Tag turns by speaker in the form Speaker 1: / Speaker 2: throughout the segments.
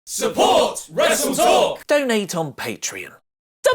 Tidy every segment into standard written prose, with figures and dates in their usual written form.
Speaker 1: Support WrestleTalk!
Speaker 2: Donate on Patreon.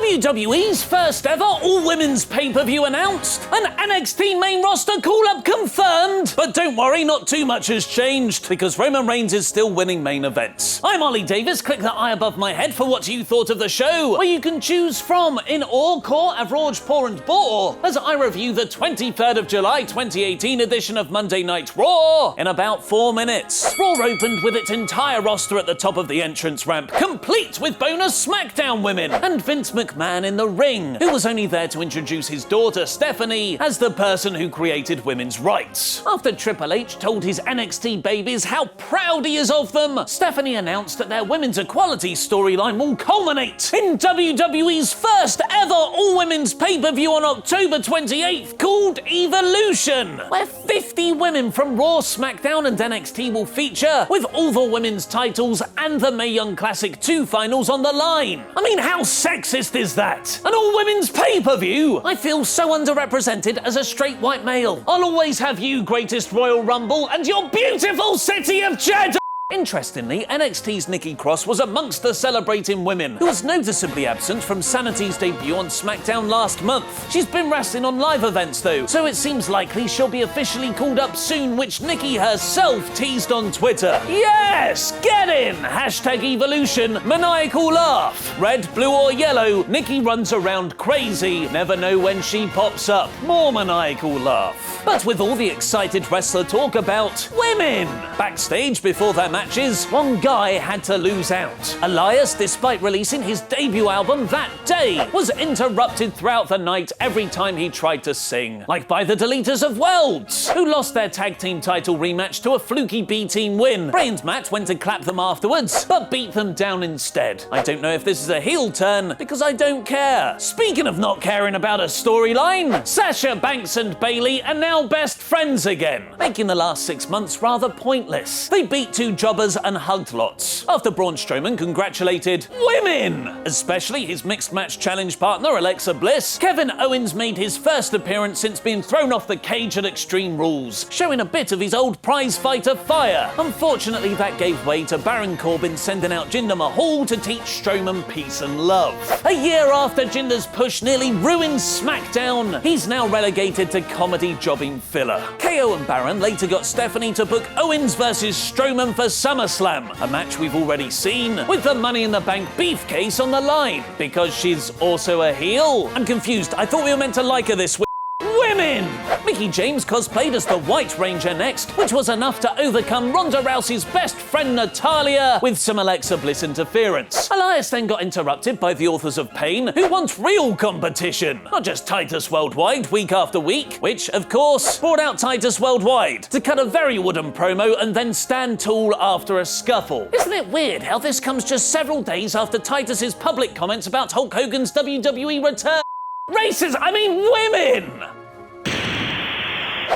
Speaker 2: WWE's first ever all-women's pay-per-view announced, an NXT main roster call-up confirmed. But don't worry, not too much has changed, because Roman Reigns is still winning main events. I'm Ollie Davis, click the eye above my head for what you thought of the show, where you can choose from in Or, Core, Avroj, Poor and Bore, as I review the 23rd of July 2018 edition of Monday Night Raw in about 4 minutes. Raw opened with its entire roster at the top of the entrance ramp, complete with bonus SmackDown women, and Vince McMahon in the ring, who was only there to introduce his daughter Stephanie as the person who created women's rights. After Triple H told his NXT babies how proud he is of them, Stephanie announced that their women's equality storyline will culminate in WWE's first ever all-women's pay-per-view on October 28th called Evolution, where 50 women from Raw, SmackDown and NXT will feature, with all the women's titles and the Mae Young Classic 2 finals on the line. I mean, how sexist is that? An all-women's pay-per-view? I feel so underrepresented as a straight white male. I'll always have you, greatest Royal Rumble, and your beautiful city of Jeddah! Interestingly, NXT's Nikki Cross was amongst the celebrating women, who was noticeably absent from Sanity's debut on SmackDown last month. She's been wrestling on live events though, so it seems likely she'll be officially called up soon, which Nikki herself teased on Twitter. Yes! Get in! Hashtag Evolution, maniacal laugh. Red, blue or yellow, Nikki runs around crazy, never know when she pops up. More maniacal laugh. But with all the excited wrestler talk about women! Backstage before their matches, one guy had to lose out. Elias, despite releasing his debut album that day, was interrupted throughout the night every time he tried to sing, like by the Deletors of Worlds, who lost their tag team title rematch to a fluky B-team win. Bray and Matt went to clap them afterwards, but beat them down instead. I don't know if this is a heel turn, because I don't care. Speaking of not caring about a storyline, Sasha, Banks and Bayley are now best friends again, making the last 6 months rather pointless. They beat two jobbers and hugged lots, after Braun Strowman congratulated women, especially his mixed match challenge partner Alexa Bliss. Kevin Owens made his first appearance since being thrown off the cage at Extreme Rules, showing a bit of his old prize fighter fire. Unfortunately, that gave way to Baron Corbin sending out Jinder Mahal to teach Strowman peace and love. A year after Jinder's push nearly ruined SmackDown, he's now relegated to comedy jobbing filler. KO and Baron later got Stephanie to book Owens versus Strowman for SummerSlam, a match we've already seen, with the Money in the Bank briefcase on the line, because she's also a heel? I'm confused, I thought we were meant to like her this week. Women! Mickie James cosplayed as the White Ranger next, which was enough to overcome Ronda Rousey's best friend Natalya with some Alexa Bliss interference. Elias then got interrupted by the Authors of Pain, who want real competition, not just Titus Worldwide week after week, which, of course, brought out Titus Worldwide to cut a very wooden promo and then stand tall after a scuffle. Isn't it weird how this comes just several days after Titus's public comments about Hulk Hogan's WWE return? Women!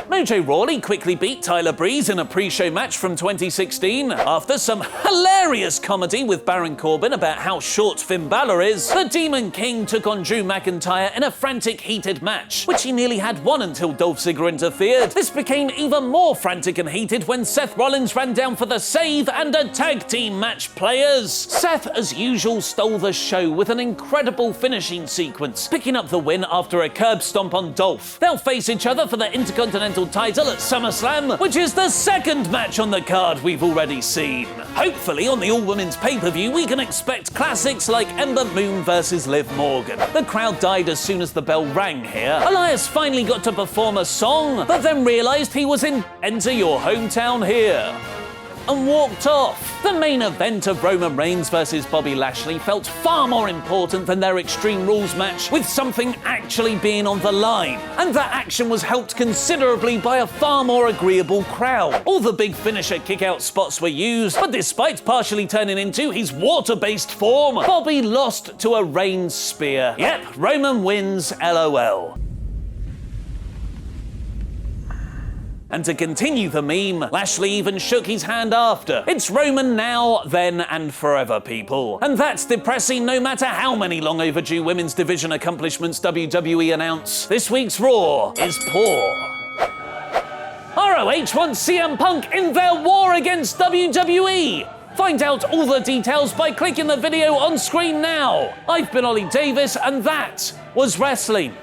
Speaker 2: Mojo Rawley quickly beat Tyler Breeze in a pre-show match from 2016. After some hilarious comedy with Baron Corbin about how short Finn Balor is, the Demon King took on Drew McIntyre in a frantic, heated match, which he nearly had won until Dolph Ziggler interfered. This became even more frantic and heated when Seth Rollins ran down for the save and a tag team match players. Seth, as usual, stole the show with an incredible finishing sequence, picking up the win after a curb stomp on Dolph. They'll face each other for the Intercontinental title at SummerSlam, which is the second match on the card we've already seen. Hopefully, on the all-women's pay-per-view, we can expect classics like Ember Moon versus Liv Morgan. The crowd died as soon as the bell rang here. Elias finally got to perform a song, but then realized he was in Enter Your Hometown Here, and walked off. The main event of Roman Reigns versus Bobby Lashley felt far more important than their Extreme Rules match, with something actually being on the line. And that action was helped considerably by a far more agreeable crowd. All the big finisher kick-out spots were used, but despite partially turning into his water-based form, Bobby lost to a Reigns spear. Yep, Roman wins, LOL. And to continue the meme, Lashley even shook his hand after. It's Roman now, then, and forever, people. And that's depressing no matter how many long overdue women's division accomplishments WWE announce. This week's Raw is poor. ROH wants CM Punk in their war against WWE. Find out all the details by clicking the video on screen now. I've been Ollie Davis, and that was wrestling.